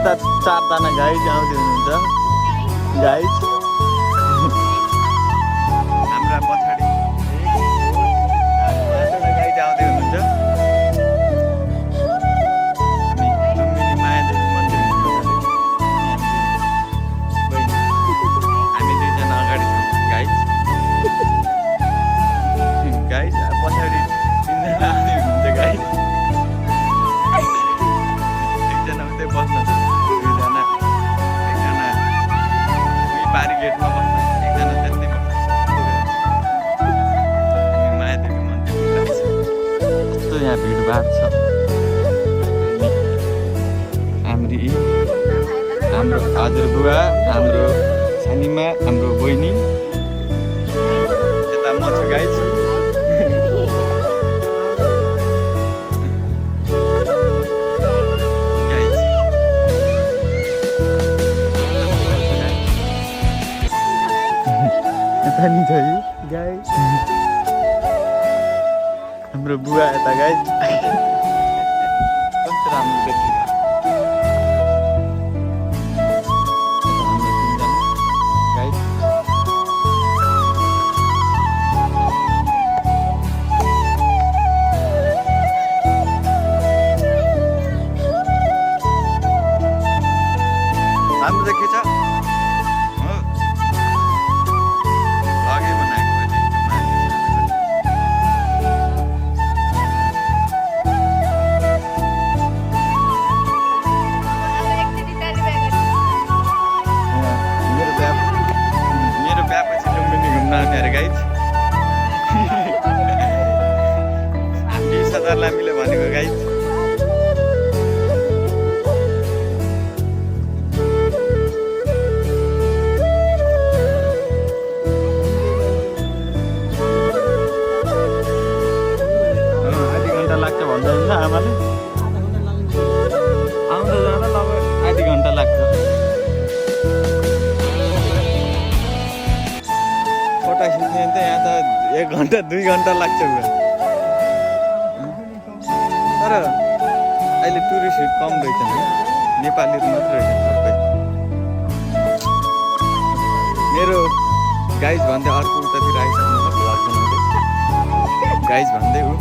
यता 4 जना गाइड आउँदै हुनुहुन्छ गाइड हाम्रा पछाडि 5 जना गाइड आउँदै हुनुहुन्छ हामी लुम्बिनी मायादेवी मन्दिर हामी 2 जना अगाडि छौँ गाइड गाइड पछाडि 3 जना आउँदै हुनुहुन्छ गाइड एकजना उतै बस्न 2 जना एकजना उही पारी गेटमा बस्न एकजना त्यस्तै बस्न हामी मायादेवी मन्दिर पुग्दैछ कस्तो यहाँ भिडभाड छ हाम्रो हजुरबुवा हाम्रो सानीमा हाम्रो बहिनी यता म छु गाइज यता नि छ गाइज हाम्रो बुवा यता गाइज कस्तो राम्रो देखिन्छ राम्रो देखिन्छ हो लगे बनाएको भने मेरो बिहापछि लुम्बिनी घुम्न आउने अरे गाइज 20,000 लामीले भनेको गाइज लाग्छ भन्नुहुन्छ आमाले आउँदा जाँदा लगभग आधी घन्टा लाग्छ फोटो खिच्ने त यहाँ त 1 घन्टा 2 घन्टा लाग्छ तर अहिले टुरिस्ट कम रहेछन् नेपालीहरू मात्र रहेछन् सबै मेरो गाइज भन्दै अर्को उतातिर आइसक्नु भ्लग बनाउँदै गाइज भन्दै ऊ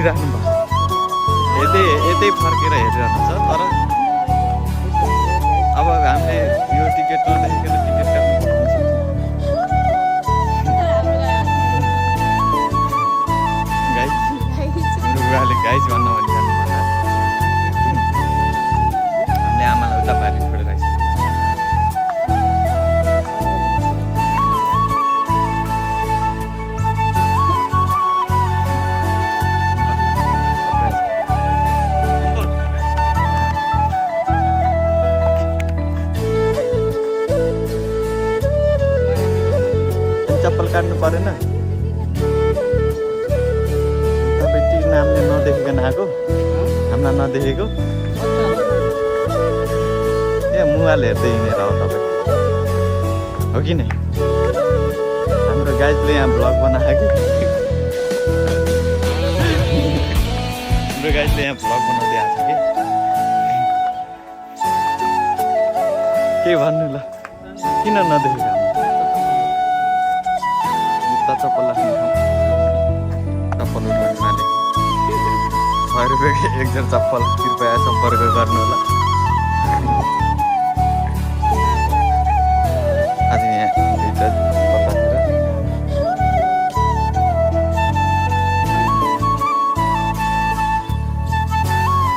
हेरिरहनु भएको यतै फर्केर हेरिरहनु छ तर अब हामीले यो टिकट नदेखेर टिकट काट्नु पर्छ गाइज मेरो बुवाले गाइज भन्न भनिरहनु भएको हामीले आमालाई उता बारी छोडेर आइसक्यो चप्पल काट्नु परेन तपाईँ टी नामले नदेखेकन आएको हामीलाई नदेखेको ए मोबाइल हेर्दै हिँडेर हो तपाईँ हो कि नै हाम्रो गाइजले यहाँ भ्लग बनाएको कि हाम्रो गाइजले यहाँ भ्लग बनाउँदै आएको छ कि के भन्नु ल किन नदेखेको चप्पल राख्ने चप्पल उठाउने मालिक 6 रुपियाँ एक जोर चप्पल कृपया सम्पर्क गर्नु होला आज यहाँ दुईवटा चप्पल राखेर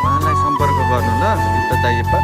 उहाँलाई सम्पर्क गर्नु ल जुत्ता चाहिए पर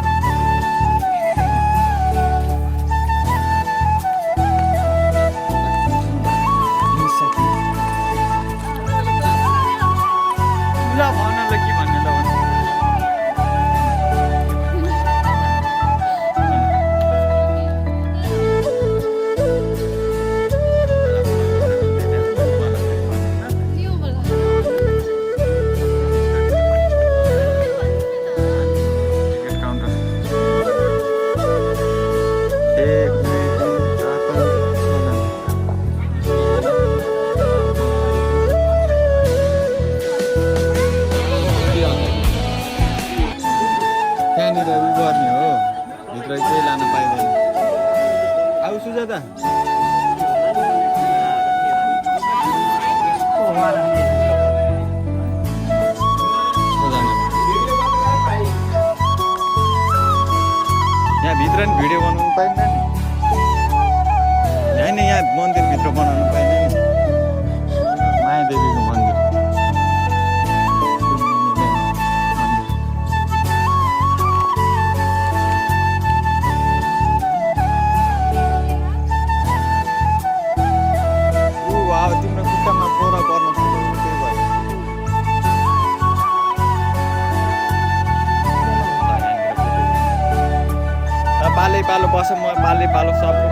त्यहाँनिर उ गर्ने हो भित्र केही लान पाइँदैन आऊ सुजाता यहाँ भित्र नि भिडियो बनाउनु पाइँदैन नि होइन यहाँ मन्दिरभित्र बनाउनु पाइँदैन नि मायादेवीको मन्दिर तिम्रो खुट्टामा बोरा पर्न थाल्यो त्यही भयो पालै पालो बस म पालै पालो सब